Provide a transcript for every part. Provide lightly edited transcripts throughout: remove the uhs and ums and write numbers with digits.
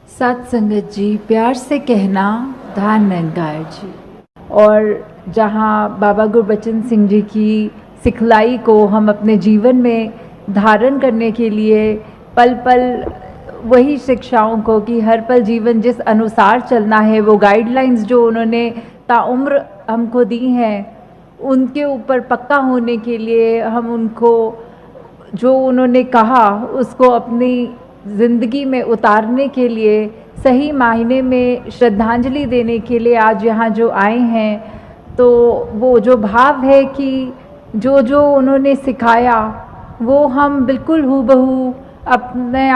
सत संगत जी, प्यार से कहना धान नंगार जी। और जहाँ बाबा गुरबचन सिंह जी की सिखलाई को हम अपने जीवन में धारण करने के लिए पल पल वही शिक्षाओं को कि हर पल जीवन जिस अनुसार चलना है, वो गाइडलाइंस जो उन्होंने ताउम्र हमको दी हैं, उनके ऊपर पक्का होने के लिए हम उनको जो उन्होंने कहा उसको अपनी ज़िंदगी में उतारने के लिए सही मायने में श्रद्धांजलि देने के लिए आज यहाँ जो आए हैं, तो वो जो भाव है कि जो जो उन्होंने सिखाया वो हम बिल्कुल हूबहू अपने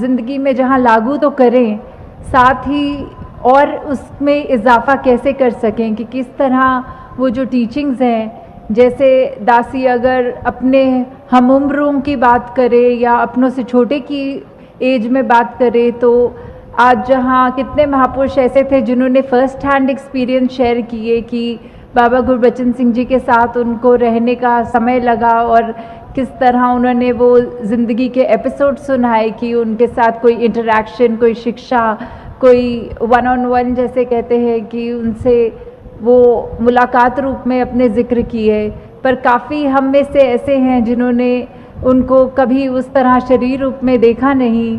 ज़िंदगी में जहाँ लागू तो करें, साथ ही और उसमें इजाफ़ा कैसे कर सकें कि किस तरह वो जो टीचिंग्स हैं, जैसे दासी अगर अपने हम उम्रों की बात करे या अपनों से छोटे की एज में बात करे, तो आज जहाँ कितने महापुरुष ऐसे थे जिन्होंने फ़र्स्ट हैंड एक्सपीरियंस शेयर किए कि बाबा गुरबचन सिंह जी के साथ उनको रहने का समय लगा और किस तरह उन्होंने वो ज़िंदगी के एपिसोड सुनाए कि उनके साथ कोई इंटरेक्शन, कोई शिक्षा, कोई वन ऑन वन जैसे कहते हैं कि उनसे वो मुलाकात रूप में अपने ज़िक्र किए। पर काफ़ी हम में से ऐसे हैं जिन्होंने उनको कभी उस तरह शरीर रूप में देखा नहीं,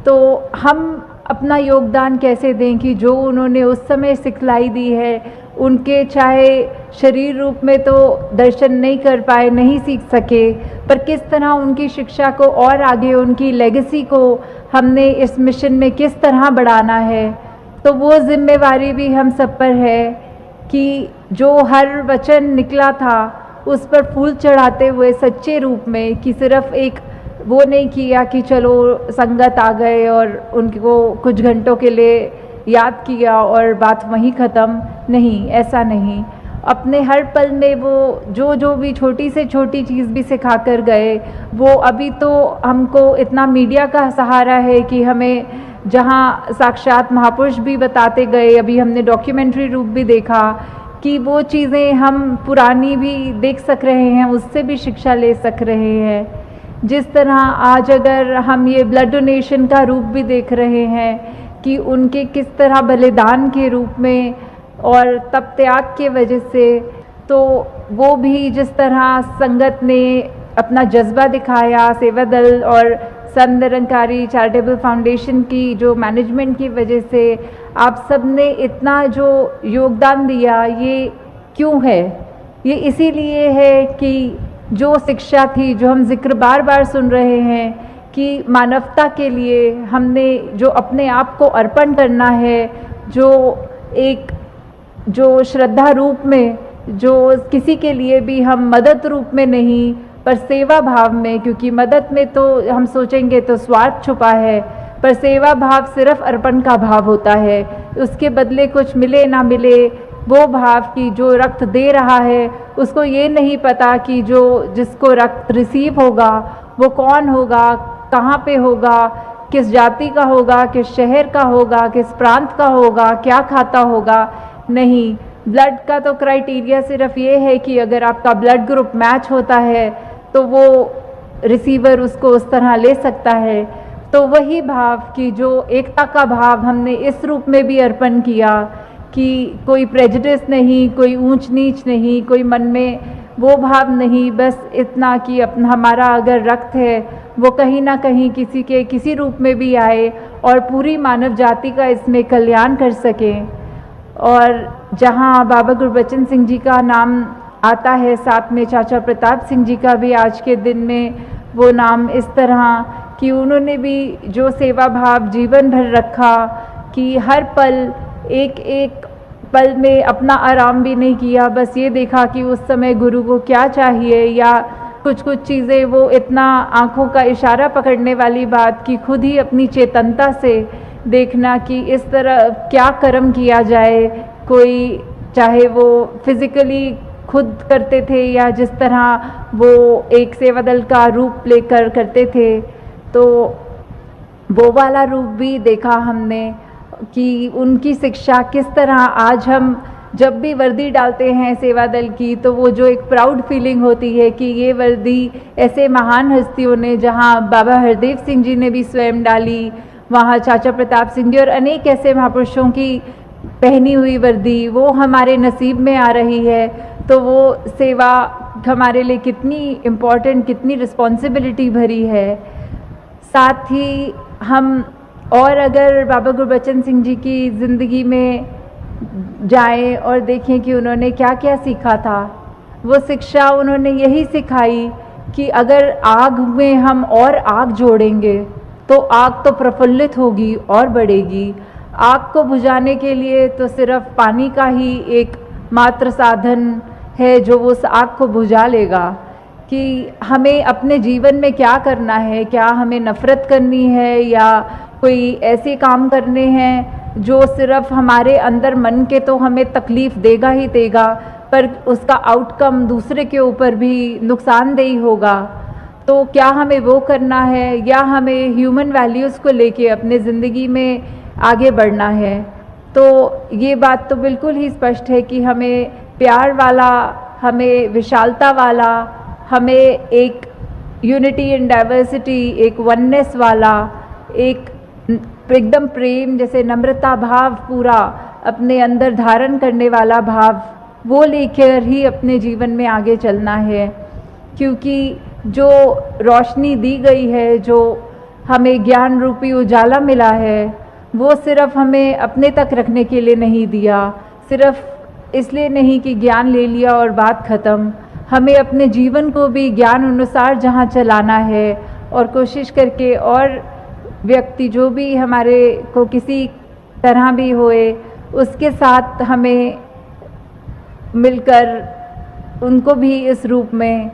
तो हम अपना योगदान कैसे दें कि जो उन्होंने उस समय सिखलाई दी है, उनके चाहे शरीर रूप में तो दर्शन नहीं कर पाए, नहीं सीख सके, पर किस तरह उनकी शिक्षा को और आगे उनकी लेगेसी को हमने इस मिशन में किस तरह बढ़ाना है। तो वो जिम्मेवारी भी हम सब पर है कि जो हर वचन निकला था उस पर फूल चढ़ाते हुए सच्चे रूप में, कि सिर्फ एक वो नहीं किया कि चलो संगत आ गए और उनको कुछ घंटों के लिए याद किया और बात वहीं ख़त्म, नहीं, ऐसा नहीं। अपने हर पल में वो जो भी छोटी से छोटी चीज़ भी सिखा कर गए, वो अभी तो हमको इतना मीडिया का सहारा है कि हमें जहाँ साक्षात महापुरुष भी बताते गए, अभी हमने डॉक्यूमेंट्री रूप भी देखा कि वो चीज़ें हम पुरानी भी देख सक रहे हैं, उससे भी शिक्षा ले सक रहे हैं। जिस तरह आज अगर हम ये ब्लड डोनेशन का रूप भी देख रहे हैं कि उनके किस तरह बलिदान के रूप में और तप त्याग के वजह से, तो वो भी जिस तरह संगत ने अपना जज्बा दिखाया, सेवा दल और संत निरंकारी चैरिटेबल फाउंडेशन की जो मैनेजमेंट की वजह से आप सब ने इतना जो योगदान दिया, ये क्यों है? ये इसीलिए है कि जो शिक्षा थी, जो हम जिक्र बार बार सुन रहे हैं कि मानवता के लिए हमने जो अपने आप को अर्पण करना है, जो एक जो श्रद्धा रूप में, जो किसी के लिए भी हम मदद रूप में नहीं पर सेवा भाव में, क्योंकि मदद में तो हम सोचेंगे तो स्वार्थ छुपा है, पर सेवा भाव सिर्फ अर्पण का भाव होता है, उसके बदले कुछ मिले ना मिले, वो भाव की जो रक्त दे रहा है उसको ये नहीं पता कि जो जिसको रक्त रिसीव होगा वो कौन होगा, कहाँ पे होगा, किस जाति का होगा, किस शहर का होगा, किस प्रांत का होगा, क्या खाता होगा। नहीं, ब्लड का तो क्राइटेरिया सिर्फ ये है कि अगर आपका ब्लड ग्रुप मैच होता है तो वो रिसीवर उसको उस तरह ले सकता है। तो वही भाव की जो एकता का भाव हमने इस रूप में भी अर्पण किया कि कोई प्रेजुडिस नहीं, कोई ऊंच नीच नहीं, कोई मन में वो भाव नहीं, बस इतना कि अपना हमारा अगर रक्त है वो कहीं ना कहीं किसी के किसी रूप में भी आए और पूरी मानव जाति का इसमें कल्याण कर सके। और जहाँ बाबा गुरबचन सिंह जी का नाम आता है, साथ में चाचा प्रताप सिंह जी का भी आज के दिन में वो नाम इस तरह कि उन्होंने भी जो सेवा भाव जीवन भर रखा कि हर पल एक एक पल में अपना आराम भी नहीं किया, बस ये देखा कि उस समय गुरु को क्या चाहिए, या कुछ चीज़ें वो इतना आँखों का इशारा पकड़ने वाली बात कि खुद ही अपनी चेतनता से देखना कि इस तरह क्या कर्म किया जाए। कोई चाहे वो फिज़िकली खुद करते थे या जिस तरह वो एक सेवा दल का रूप लेकर करते थे, तो वो वाला रूप भी देखा हमने कि उनकी शिक्षा किस तरह आज हम जब भी वर्दी डालते हैं सेवा दल की, तो वो जो एक प्राउड फीलिंग होती है कि ये वर्दी ऐसे महान हस्तियों ने, जहाँ बाबा हरदेव सिंह जी ने भी स्वयं डाली, वहाँ चाचा प्रताप सिंह जी और अनेक ऐसे महापुरुषों की पहनी हुई वर्दी वो हमारे नसीब में आ रही है, तो वो सेवा हमारे लिए कितनी इम्पोर्टेंट, कितनी रिस्पॉन्सिबिलिटी भरी है। साथ ही हम और अगर बाबा गुरबचन सिंह जी की ज़िंदगी में जाएं और देखें कि उन्होंने क्या क्या सीखा था, वो शिक्षा उन्होंने यही सिखाई कि अगर आग में हम और आग जोड़ेंगे तो आग तो प्रफुल्लित होगी और बढ़ेगी। आग को बुझाने के लिए तो सिर्फ पानी का ही एक मात्र साधन है जो उस आग को बुझा लेगा। कि हमें अपने जीवन में क्या करना है, क्या हमें नफ़रत करनी है या कोई ऐसे काम करने हैं जो सिर्फ हमारे अंदर मन के तो हमें तकलीफ़ देगा ही देगा, पर उसका आउटकम दूसरे के ऊपर भी नुकसानदेही होगा। तो क्या हमें वो करना है या हमें ह्यूमन वैल्यूज़ को लेके अपने ज़िंदगी में आगे बढ़ना है। तो ये बात तो बिल्कुल ही स्पष्ट है कि हमें प्यार वाला, हमें विशालता वाला, हमें एक यूनिटी इन डाइवर्सिटी, एक वननेस वाला, एक एकदम प्रेम जैसे नम्रता भाव पूरा अपने अंदर धारण करने वाला भाव, वो लेकर ही अपने जीवन में आगे चलना है। क्योंकि जो रोशनी दी गई है, जो हमें ज्ञान रूपी उजाला मिला है, वो सिर्फ हमें अपने तक रखने के लिए नहीं दिया, सिर्फ इसलिए नहीं कि ज्ञान ले लिया और बात ख़त्म। हमें अपने जीवन को भी ज्ञान अनुसार जहाँ चलाना है और कोशिश करके और व्यक्ति जो भी हमारे को किसी तरह भी होए उसके साथ हमें मिलकर उनको भी इस रूप में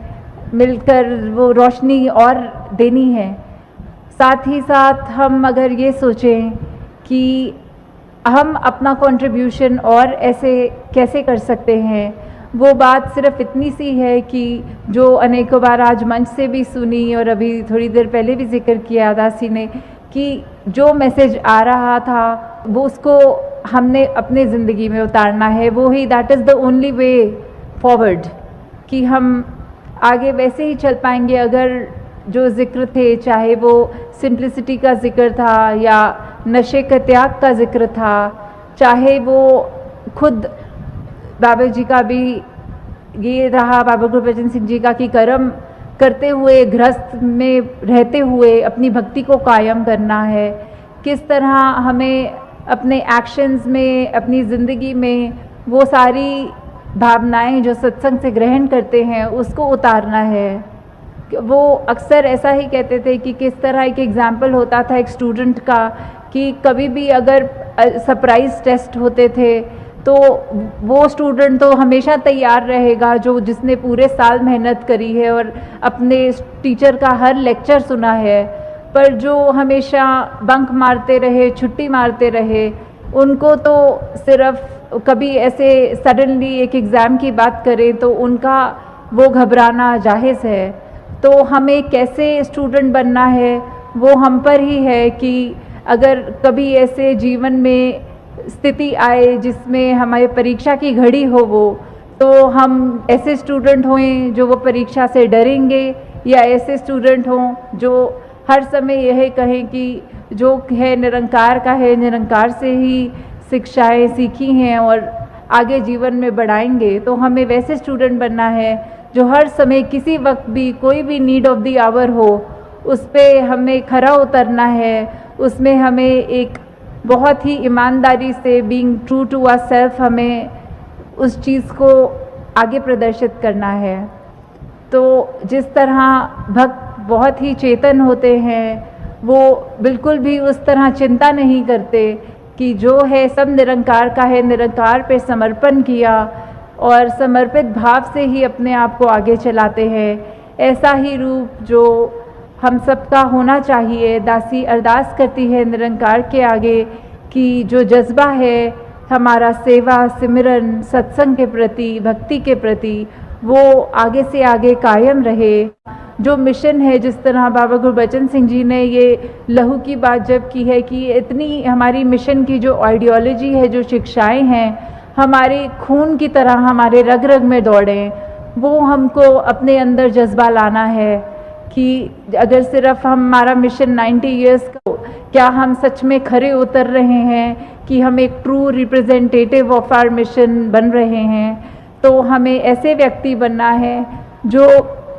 मिलकर वो रोशनी और देनी है। साथ ही साथ हम अगर ये सोचें कि हम अपना कंट्रीब्यूशन और ऐसे कैसे कर सकते हैं, वो बात सिर्फ इतनी सी है कि जो अनेकों बार आज मंच से भी सुनी और अभी थोड़ी देर पहले भी जिक्र किया दासी ने कि जो मैसेज आ रहा था वो उसको हमने अपने ज़िंदगी में उतारना है। वो ही that is the only way forward कि हम आगे वैसे ही चल पाएंगे अगर जो जिक्र थे, चाहे वो सिंप्लिसिटी का जिक्र था या नशे का त्याग का जिक्र था, चाहे वो खुद बाबा जी का भी ये रहा, बाबा गुरबचन सिंह जी का कि कर्म करते हुए, गृहस्थ में रहते हुए अपनी भक्ति को कायम करना है। किस तरह हमें अपने एक्शंस में, अपनी ज़िंदगी में वो सारी भावनाएं जो सत्संग से ग्रहण करते हैं उसको उतारना है। वो अक्सर ऐसा ही कहते थे कि किस तरह एक एग्ज़ाम्पल होता था एक स्टूडेंट का कि कभी भी अगर सरप्राइज़ टेस्ट होते थे तो वो स्टूडेंट तो हमेशा तैयार रहेगा जो जिसने पूरे साल मेहनत करी है और अपने टीचर का हर लेक्चर सुना है, पर जो हमेशा बंक मारते रहे, छुट्टी मारते रहे, उनको तो सिर्फ कभी ऐसे सडनली एक एग्ज़ाम की बात करें तो उनका वो घबराना जायज़ है। तो हमें कैसे स्टूडेंट बनना है वो हम पर ही है कि अगर कभी ऐसे जीवन में स्थिति आए जिसमें हमारी परीक्षा की घड़ी हो वो, तो हम ऐसे स्टूडेंट हों जो वो परीक्षा से डरेंगे या ऐसे स्टूडेंट हों जो हर समय यह कहें कि जो है निरंकार का है, निरंकार से ही शिक्षाएं सीखी हैं और आगे जीवन में बढ़ाएंगे। तो हमें वैसे स्टूडेंट बनना है जो हर समय किसी वक्त भी कोई भी नीड ऑफ द आवर हो उस पर हमें खरा उतरना है। उसमें हमें एक बहुत ही ईमानदारी से being true to our self हमें उस चीज़ को आगे प्रदर्शित करना है। तो जिस तरह भक्त बहुत ही चेतन होते हैं वो बिल्कुल भी उस तरह चिंता नहीं करते कि जो है सब निरंकार का है, निरंकार पे समर्पण किया और समर्पित भाव से ही अपने आप को आगे चलाते हैं। ऐसा ही रूप जो हम सबका होना चाहिए। दासी अरदास करती है निरंकार के आगे कि जो जज्बा है हमारा सेवा, सिमरन, सत्संग के प्रति, भक्ति के प्रति, वो आगे से आगे कायम रहे। जो मिशन है, जिस तरह बाबा गुरबचन सिंह जी ने ये लहू की बात जब की है कि इतनी हमारी मिशन की जो आइडियोलॉजी है, जो शिक्षाएं हैं, हमारे खून की तरह हमारे रग रग में दौड़ें, वो हमको अपने अंदर जज्बा लाना है कि अगर सिर्फ हमारा मिशन 90 इयर्स का क्या हम सच में खरे उतर रहे हैं कि हम एक true representative of our mission बन रहे हैं। तो हमें ऐसे व्यक्ति बनना है जो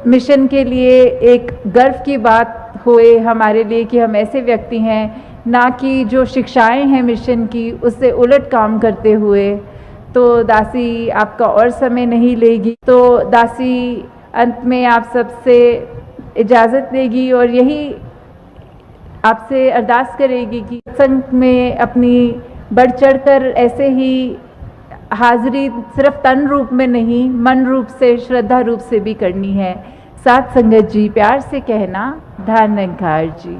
मिशन के लिए एक गर्व की बात होए हमारे लिए कि हम ऐसे व्यक्ति हैं, ना कि जो शिक्षाएं हैं मिशन की उससे उलट काम करते हुए। तो दासी आपका और समय नहीं लेगी, तो दासी अंत में आप सबसे इजाज़त लेगी और यही आपसे अरदास करेगी कि सत्संग में अपनी बढ़ चढ़कर ऐसे ही हाजिरी सिर्फ तन रूप में नहीं, मन रूप से, श्रद्धा रूप से भी करनी है। साथ संगत जी, प्यार से कहना, धन निरंकार जी।